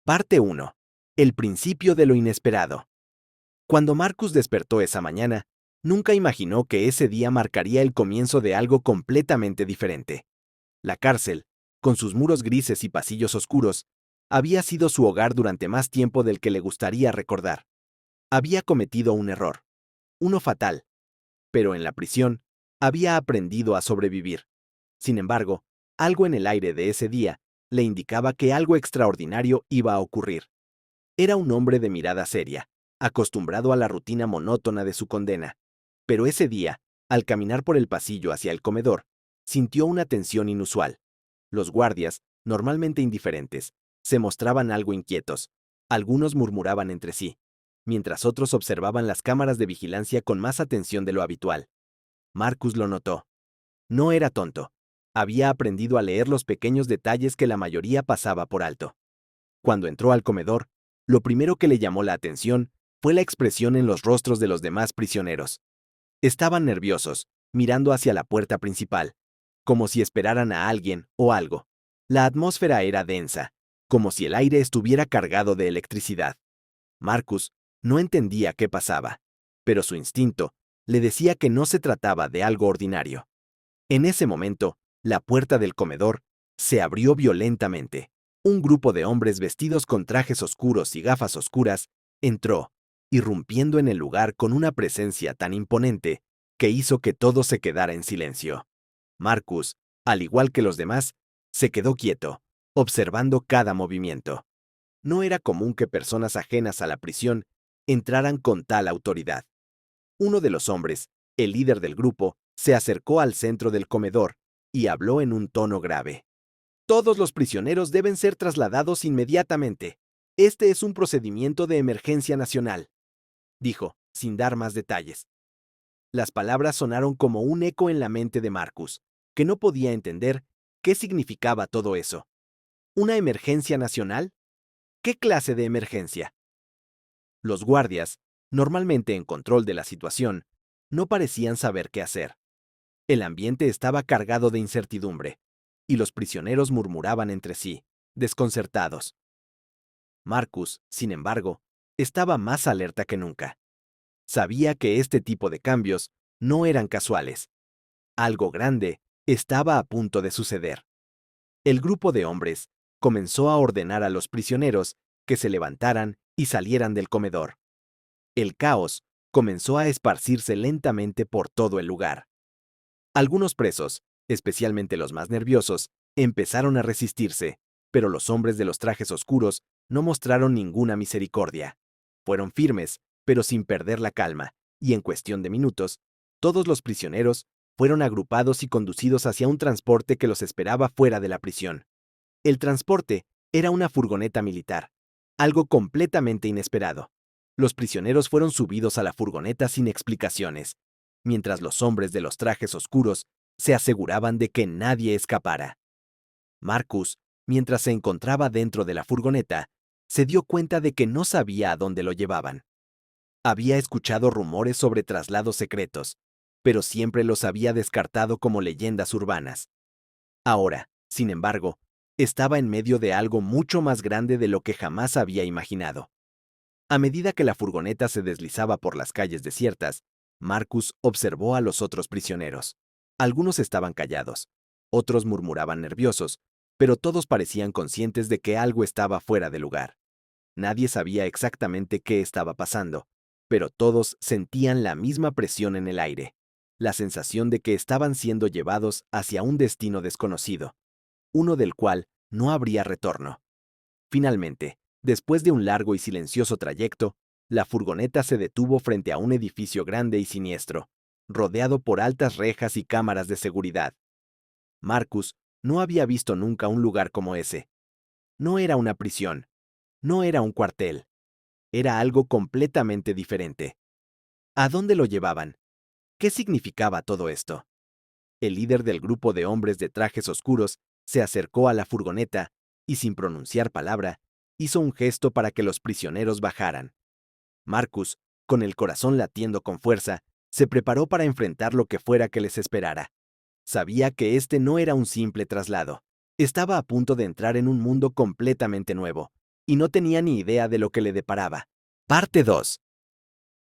Parte 1. El principio de lo inesperado. Cuando Marcus despertó esa mañana, nunca imaginó que ese día marcaría el comienzo de algo completamente diferente. La cárcel, con sus muros grises y pasillos oscuros, había sido su hogar durante más tiempo del que le gustaría recordar. Había cometido un error, uno fatal, pero en la prisión había aprendido a sobrevivir. Sin embargo, algo en el aire de ese día le indicaba que algo extraordinario iba a ocurrir. Era un hombre de mirada seria, acostumbrado a la rutina monótona de su condena. Pero ese día, al caminar por el pasillo hacia el comedor, sintió una tensión inusual. Los guardias, normalmente indiferentes, se mostraban algo inquietos. Algunos murmuraban entre sí, mientras otros observaban las cámaras de vigilancia con más atención de lo habitual. Marcus lo notó. No era tonto. Había aprendido a leer los pequeños detalles que la mayoría pasaba por alto. Cuando entró al comedor, lo primero que le llamó la atención fue la expresión en los rostros de los demás prisioneros. Estaban nerviosos, mirando hacia la puerta principal, como si esperaran a alguien o algo. La atmósfera era densa, como si el aire estuviera cargado de electricidad. Marcus no entendía qué pasaba, pero su instinto le decía que no se trataba de algo ordinario. En ese momento, la puerta del comedor se abrió violentamente. Un grupo de hombres vestidos con trajes oscuros y gafas oscuras entró, irrumpiendo en el lugar con una presencia tan imponente que hizo que todo se quedara en silencio. Marcus, al igual que los demás, se quedó quieto, observando cada movimiento. No era común que personas ajenas a la prisión entraran con tal autoridad. Uno de los hombres, el líder del grupo, se acercó al centro del comedor y habló en un tono grave. Todos los prisioneros deben ser trasladados inmediatamente. Este es un procedimiento de emergencia nacional, dijo, sin dar más detalles. Las palabras sonaron como un eco en la mente de Marcus, que no podía entender qué significaba todo eso. ¿Una emergencia nacional? ¿Qué clase de emergencia? Los guardias, normalmente en control de la situación, no parecían saber qué hacer. El ambiente estaba cargado de incertidumbre, y los prisioneros murmuraban entre sí, desconcertados. Marcus, sin embargo, estaba más alerta que nunca. Sabía que este tipo de cambios no eran casuales. Algo grande estaba a punto de suceder. El grupo de hombres comenzó a ordenar a los prisioneros que se levantaran y salieran del comedor. El caos comenzó a esparcirse lentamente por todo el lugar. Algunos presos, especialmente los más nerviosos, empezaron a resistirse, pero los hombres de los trajes oscuros no mostraron ninguna misericordia. Fueron firmes, pero sin perder la calma, y en cuestión de minutos, todos los prisioneros fueron agrupados y conducidos hacia un transporte que los esperaba fuera de la prisión. El transporte era una furgoneta militar, algo completamente inesperado. Los prisioneros fueron subidos a la furgoneta sin explicaciones, mientras los hombres de los trajes oscuros se aseguraban de que nadie escapara. Marcus, mientras se encontraba dentro de la furgoneta, se dio cuenta de que no sabía a dónde lo llevaban. Había escuchado rumores sobre traslados secretos, pero siempre los había descartado como leyendas urbanas. Ahora, sin embargo, estaba en medio de algo mucho más grande de lo que jamás había imaginado. A medida que la furgoneta se deslizaba por las calles desiertas, Marcus observó a los otros prisioneros. Algunos estaban callados, otros murmuraban nerviosos, pero todos parecían conscientes de que algo estaba fuera de lugar. Nadie sabía exactamente qué estaba pasando, pero todos sentían la misma presión en el aire, la sensación de que estaban siendo llevados hacia un destino desconocido, uno del cual no habría retorno. Finalmente, después de un largo y silencioso trayecto, la furgoneta se detuvo frente a un edificio grande y siniestro, rodeado por altas rejas y cámaras de seguridad. Marcus no había visto nunca un lugar como ese. No era una prisión, no era un cuartel, era algo completamente diferente. ¿A dónde lo llevaban? ¿Qué significaba todo esto? El líder del grupo de hombres de trajes oscuros se acercó a la furgoneta y, sin pronunciar palabra, hizo un gesto para que los prisioneros bajaran. Marcus, con el corazón latiendo con fuerza, se preparó para enfrentar lo que fuera que les esperara. Sabía que este no era un simple traslado. Estaba a punto de entrar en un mundo completamente nuevo, y no tenía ni idea de lo que le deparaba. Parte 2.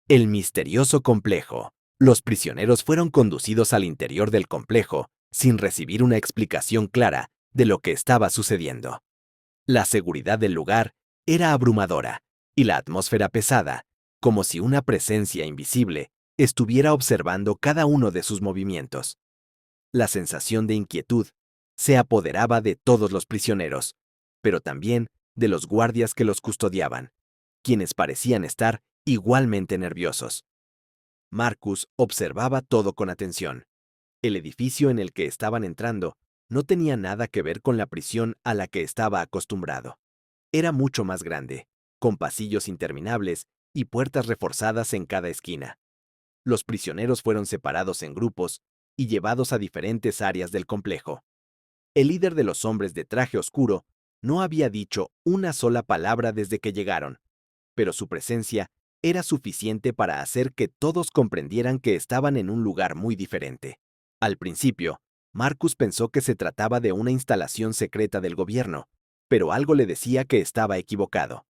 El misterioso complejo. Los prisioneros fueron conducidos al interior del complejo sin recibir una explicación clara de lo que estaba sucediendo. La seguridad del lugar era abrumadora y la atmósfera pesada, como si una presencia invisible estuviera observando cada uno de sus movimientos. La sensación de inquietud se apoderaba de todos los prisioneros, pero también de los guardias que los custodiaban, quienes parecían estar igualmente nerviosos. Marcus observaba todo con atención. El edificio en el que estaban entrando no tenía nada que ver con la prisión a la que estaba acostumbrado. Era mucho más grande, con pasillos interminables y puertas reforzadas en cada esquina. Los prisioneros fueron separados en grupos y llevados a diferentes áreas del complejo. El líder de los hombres de traje oscuro no había dicho una sola palabra desde que llegaron, pero su presencia era suficiente para hacer que todos comprendieran que estaban en un lugar muy diferente. Al principio, Marcus pensó que se trataba de una instalación secreta del gobierno, pero algo le decía que estaba equivocado.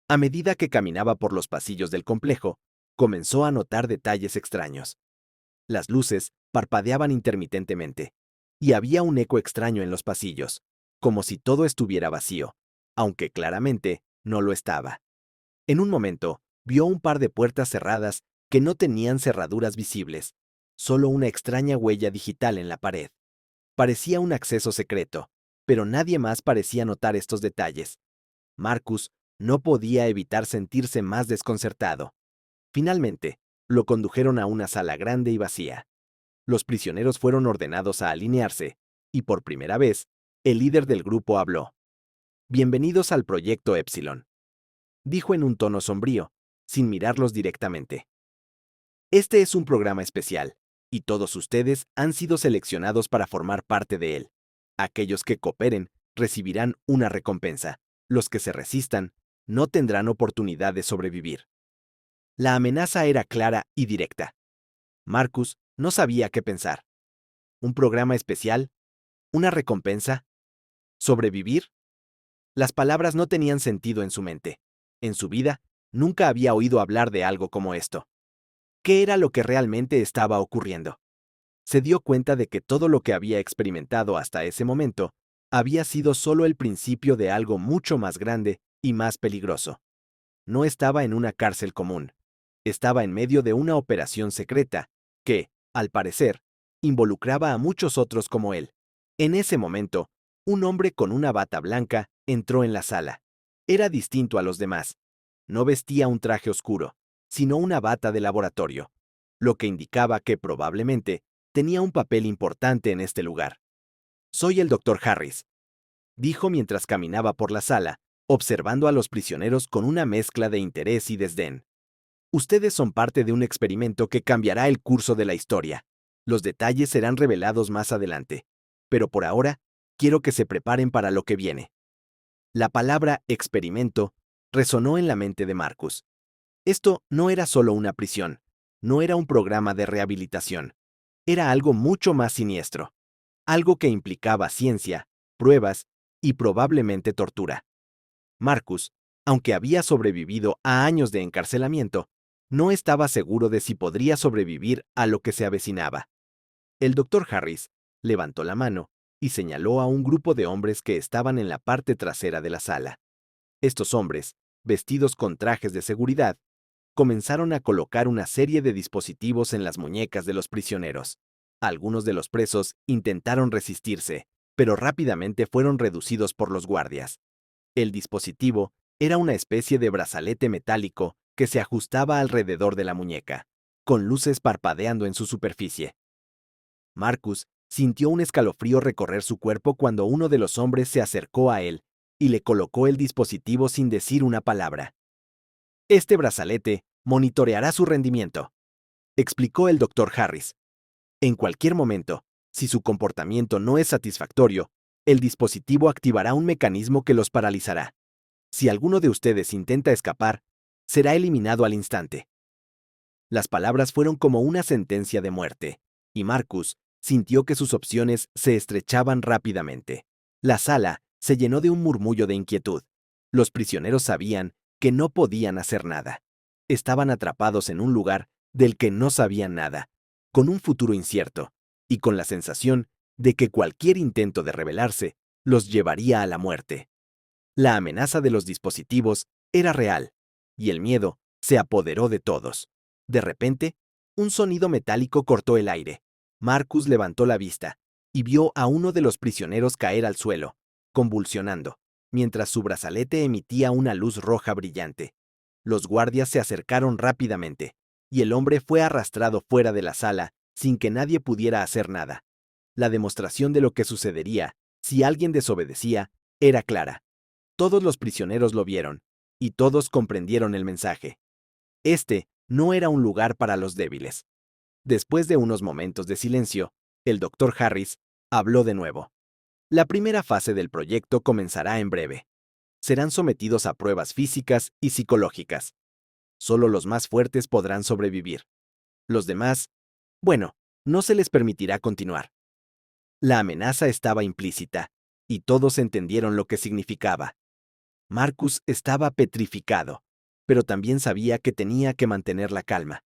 A medida que caminaba por los pasillos del complejo, comenzó a notar detalles extraños. Las luces parpadeaban intermitentemente, y había un eco extraño en los pasillos, como si todo estuviera vacío, aunque claramente no lo estaba. En un momento, vio un par de puertas cerradas que no tenían cerraduras visibles, solo una extraña huella digital en la pared. Parecía un acceso secreto, pero nadie más parecía notar estos detalles. Marcus no podía evitar sentirse más desconcertado. Finalmente, lo condujeron a una sala grande y vacía. Los prisioneros fueron ordenados a alinearse, y por primera vez, el líder del grupo habló. Bienvenidos al Proyecto Epsilon, dijo en un tono sombrío, sin mirarlos directamente. Este es un programa especial, y todos ustedes han sido seleccionados para formar parte de él. Aquellos que cooperen recibirán una recompensa. Los que se resistan no tendrán oportunidad de sobrevivir. La amenaza era clara y directa. Marcus no sabía qué pensar. ¿Un programa especial? ¿Una recompensa? ¿Sobrevivir? Las palabras no tenían sentido en su mente. En su vida, nunca había oído hablar de algo como esto. ¿Qué era lo que realmente estaba ocurriendo? Se dio cuenta de que todo lo que había experimentado hasta ese momento había sido solo el principio de algo mucho más grande y más peligroso. No estaba en una cárcel común. Estaba en medio de una operación secreta que, al parecer, involucraba a muchos otros como él. En ese momento, un hombre con una bata blanca entró en la sala. Era distinto a los demás. No vestía un traje oscuro, sino una bata de laboratorio, lo que indicaba que probablemente tenía un papel importante en este lugar. Soy el Dr. Harris, dijo mientras caminaba por la sala, observando a los prisioneros con una mezcla de interés y desdén. Ustedes son parte de un experimento que cambiará el curso de la historia. Los detalles serán revelados más adelante, pero por ahora quiero que se preparen para lo que viene. La palabra experimento resonó en la mente de Marcus. Esto no era solo una prisión, no era un programa de rehabilitación, era algo mucho más siniestro, algo que implicaba ciencia, pruebas y probablemente tortura. Marcus, aunque había sobrevivido a años de encarcelamiento, no estaba seguro de si podría sobrevivir a lo que se avecinaba. El Dr. Harris levantó la mano y señaló a un grupo de hombres que estaban en la parte trasera de la sala. Estos hombres, vestidos con trajes de seguridad, comenzaron a colocar una serie de dispositivos en las muñecas de los prisioneros. Algunos de los presos intentaron resistirse, pero rápidamente fueron reducidos por los guardias. El dispositivo era una especie de brazalete metálico que se ajustaba alrededor de la muñeca, con luces parpadeando en su superficie. Marcus sintió un escalofrío recorrer su cuerpo cuando uno de los hombres se acercó a él y le colocó el dispositivo sin decir una palabra. Este brazalete monitoreará su rendimiento, explicó el Dr. Harris. En cualquier momento, si su comportamiento no es satisfactorio, el dispositivo activará un mecanismo que los paralizará. Si alguno de ustedes intenta escapar, será eliminado al instante. Las palabras fueron como una sentencia de muerte, y Marcus sintió que sus opciones se estrechaban rápidamente. La sala se llenó de un murmullo de inquietud. Los prisioneros sabían que no podían hacer nada. Estaban atrapados en un lugar del que no sabían nada, con un futuro incierto, y con la sensación de que cualquier intento de rebelarse los llevaría a la muerte. La amenaza de los dispositivos era real, y el miedo se apoderó de todos. De repente, un sonido metálico cortó el aire. Marcus levantó la vista y vio a uno de los prisioneros caer al suelo, convulsionando, mientras su brazalete emitía una luz roja brillante. Los guardias se acercaron rápidamente, y el hombre fue arrastrado fuera de la sala sin que nadie pudiera hacer nada. La demostración de lo que sucedería si alguien desobedecía era clara. Todos los prisioneros lo vieron, y todos comprendieron el mensaje. Este no era un lugar para los débiles. Después de unos momentos de silencio, el doctor Harris habló de nuevo. La primera fase del proyecto comenzará en breve. Serán sometidos a pruebas físicas y psicológicas. Solo los más fuertes podrán sobrevivir. Los demás, bueno, no se les permitirá continuar. La amenaza estaba implícita, y todos entendieron lo que significaba. Marcus estaba petrificado, pero también sabía que tenía que mantener la calma.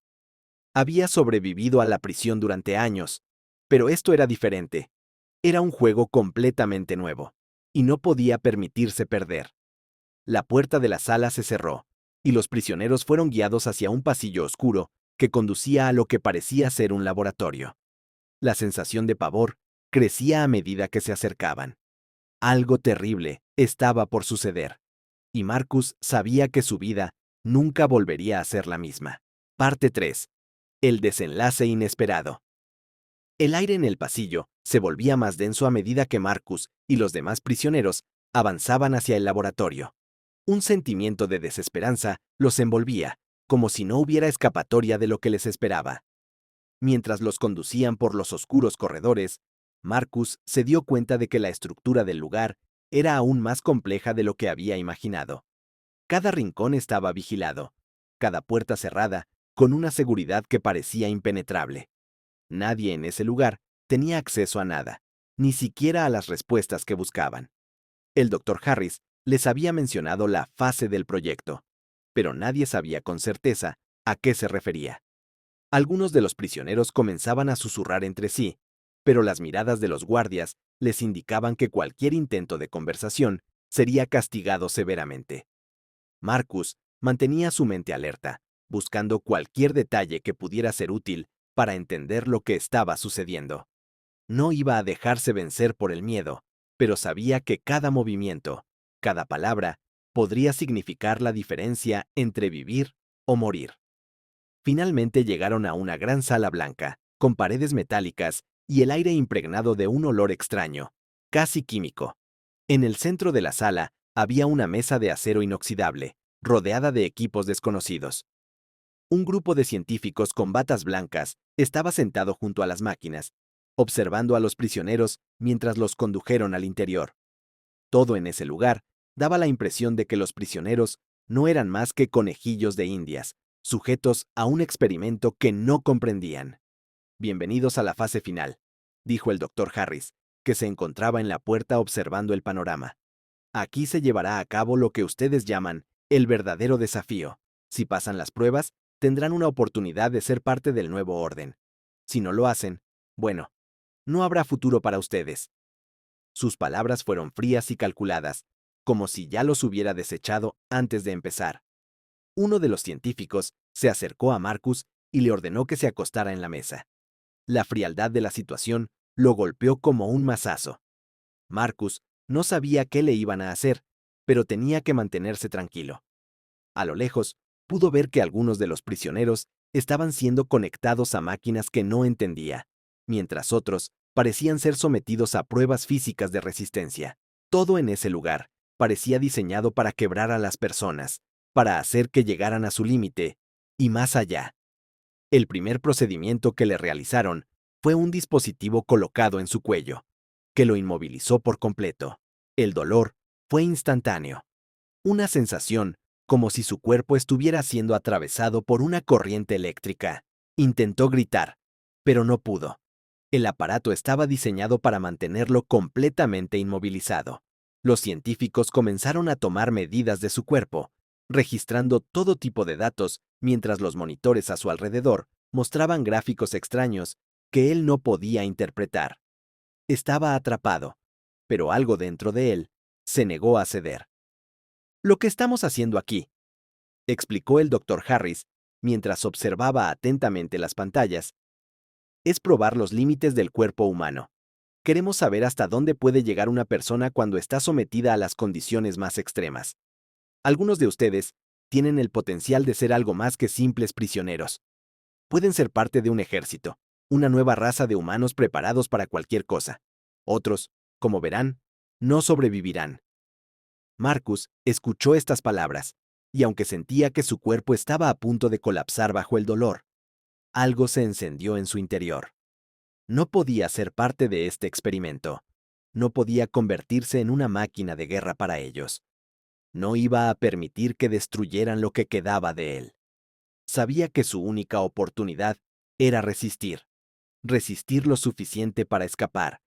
Había sobrevivido a la prisión durante años, pero esto era diferente. Era un juego completamente nuevo, y no podía permitirse perder. La puerta de la sala se cerró, y los prisioneros fueron guiados hacia un pasillo oscuro que conducía a lo que parecía ser un laboratorio. La sensación de pavor crecía a medida que se acercaban. Algo terrible estaba por suceder, y Marcus sabía que su vida nunca volvería a ser la misma. Parte 3. El desenlace inesperado. El aire en el pasillo se volvía más denso a medida que Marcus y los demás prisioneros avanzaban hacia el laboratorio. Un sentimiento de desesperanza los envolvía, como si no hubiera escapatoria de lo que les esperaba. Mientras los conducían por los oscuros corredores, Marcus se dio cuenta de que la estructura del lugar era aún más compleja de lo que había imaginado. Cada rincón estaba vigilado, cada puerta cerrada, con una seguridad que parecía impenetrable. Nadie en ese lugar tenía acceso a nada, ni siquiera a las respuestas que buscaban. El doctor Harris les había mencionado la fase del proyecto, pero nadie sabía con certeza a qué se refería. Algunos de los prisioneros comenzaban a susurrar entre sí, pero las miradas de los guardias les indicaban que cualquier intento de conversación sería castigado severamente. Marcus mantenía su mente alerta, buscando cualquier detalle que pudiera ser útil para entender lo que estaba sucediendo. No iba a dejarse vencer por el miedo, pero sabía que cada movimiento, cada palabra, podría significar la diferencia entre vivir o morir. Finalmente llegaron a una gran sala blanca, con paredes metálicas y el aire impregnado de un olor extraño, casi químico. En el centro de la sala había una mesa de acero inoxidable, rodeada de equipos desconocidos. Un grupo de científicos con batas blancas estaba sentado junto a las máquinas, observando a los prisioneros mientras los condujeron al interior. Todo en ese lugar daba la impresión de que los prisioneros no eran más que conejillos de indias, sujetos a un experimento que no comprendían. Bienvenidos a la fase final, dijo el doctor Harris, que se encontraba en la puerta observando el panorama. Aquí se llevará a cabo lo que ustedes llaman el verdadero desafío. Si pasan las pruebas, tendrán una oportunidad de ser parte del nuevo orden. Si no lo hacen, bueno, no habrá futuro para ustedes. Sus palabras fueron frías y calculadas, como si ya los hubiera desechado antes de empezar. Uno de los científicos se acercó a Marcus y le ordenó que se acostara en la mesa. La frialdad de la situación lo golpeó como un mazazo. Marcus no sabía qué le iban a hacer, pero tenía que mantenerse tranquilo. A lo lejos, pudo ver que algunos de los prisioneros estaban siendo conectados a máquinas que no entendía, mientras otros parecían ser sometidos a pruebas físicas de resistencia. Todo en ese lugar parecía diseñado para quebrar a las personas, para hacer que llegaran a su límite, y más allá. El primer procedimiento que le realizaron fue un dispositivo colocado en su cuello, que lo inmovilizó por completo. El dolor fue instantáneo. Una sensación como si su cuerpo estuviera siendo atravesado por una corriente eléctrica. Intentó gritar, pero no pudo. El aparato estaba diseñado para mantenerlo completamente inmovilizado. Los científicos comenzaron a tomar medidas de su cuerpo, registrando todo tipo de datos mientras los monitores a su alrededor mostraban gráficos extraños que él no podía interpretar. Estaba atrapado, pero algo dentro de él se negó a ceder. Lo que estamos haciendo aquí, explicó el Dr. Harris mientras observaba atentamente las pantallas, es probar los límites del cuerpo humano. Queremos saber hasta dónde puede llegar una persona cuando está sometida a las condiciones más extremas. Algunos de ustedes tienen el potencial de ser algo más que simples prisioneros. Pueden ser parte de un ejército, una nueva raza de humanos preparados para cualquier cosa. Otros, como verán, no sobrevivirán. Marcus escuchó estas palabras, y aunque sentía que su cuerpo estaba a punto de colapsar bajo el dolor, algo se encendió en su interior. No podía ser parte de este experimento. No podía convertirse en una máquina de guerra para ellos. No iba a permitir que destruyeran lo que quedaba de él. Sabía que su única oportunidad era resistir. Resistir lo suficiente para escapar,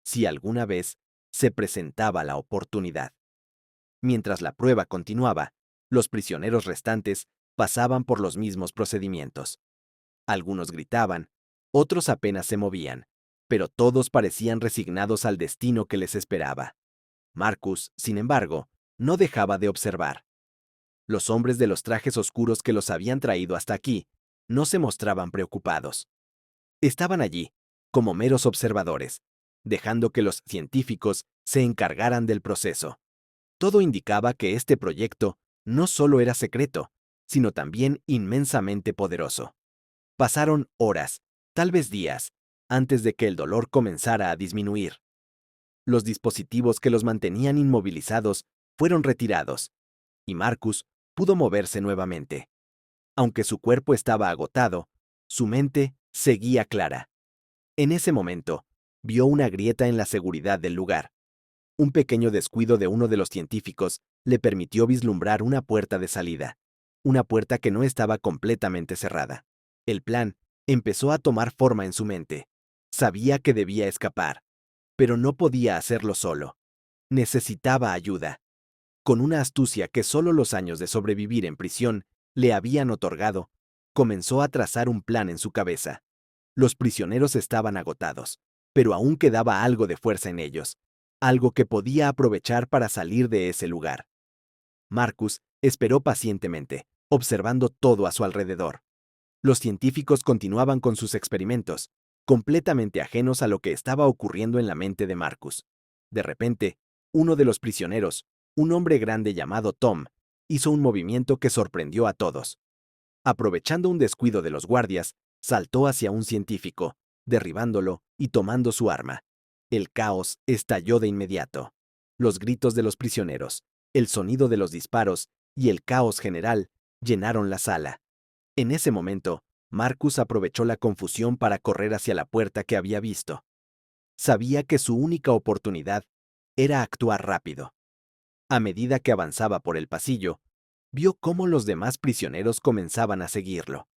si alguna vez se presentaba la oportunidad. Mientras la prueba continuaba, los prisioneros restantes pasaban por los mismos procedimientos. Algunos gritaban, otros apenas se movían, pero todos parecían resignados al destino que les esperaba. Marcus, sin embargo, no dejaba de observar. Los hombres de los trajes oscuros que los habían traído hasta aquí no se mostraban preocupados. Estaban allí, como meros observadores, dejando que los científicos se encargaran del proceso. Todo indicaba que este proyecto no solo era secreto, sino también inmensamente poderoso. Pasaron horas, tal vez días, antes de que el dolor comenzara a disminuir. Los dispositivos que los mantenían inmovilizados fueron retirados, y Marcus pudo moverse nuevamente. Aunque su cuerpo estaba agotado, su mente seguía clara. En ese momento, vio una grieta en la seguridad del lugar. Un pequeño descuido de uno de los científicos le permitió vislumbrar una puerta de salida, una puerta que no estaba completamente cerrada. El plan empezó a tomar forma en su mente. Sabía que debía escapar, pero no podía hacerlo solo. Necesitaba ayuda. Con una astucia que solo los años de sobrevivir en prisión le habían otorgado, comenzó a trazar un plan en su cabeza. Los prisioneros estaban agotados, pero aún quedaba algo de fuerza en ellos, algo que podía aprovechar para salir de ese lugar. Marcus esperó pacientemente, observando todo a su alrededor. Los científicos continuaban con sus experimentos, completamente ajenos a lo que estaba ocurriendo en la mente de Marcus. De repente, uno de los prisioneros, un hombre grande llamado Tom, hizo un movimiento que sorprendió a todos. Aprovechando un descuido de los guardias, saltó hacia un científico, derribándolo y tomando su arma. El caos estalló de inmediato. Los gritos de los prisioneros, el sonido de los disparos y el caos general llenaron la sala. En ese momento, Marcus aprovechó la confusión para correr hacia la puerta que había visto. Sabía que su única oportunidad era actuar rápido. A medida que avanzaba por el pasillo, vio cómo los demás prisioneros comenzaban a seguirlo.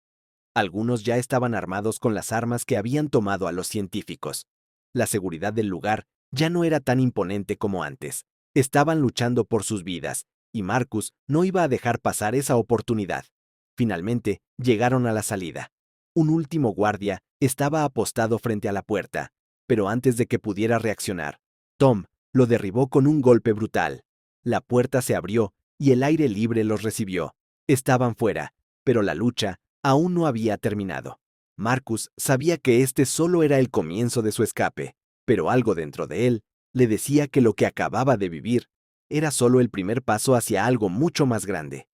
Algunos ya estaban armados con las armas que habían tomado a los científicos. La seguridad del lugar ya no era tan imponente como antes. Estaban luchando por sus vidas, y Marcus no iba a dejar pasar esa oportunidad. Finalmente, llegaron a la salida. Un último guardia estaba apostado frente a la puerta, pero antes de que pudiera reaccionar, Tom lo derribó con un golpe brutal. La puerta se abrió y el aire libre los recibió. Estaban fuera, pero la lucha aún no había terminado. Marcus sabía que este solo era el comienzo de su escape, pero algo dentro de él le decía que lo que acababa de vivir era solo el primer paso hacia algo mucho más grande.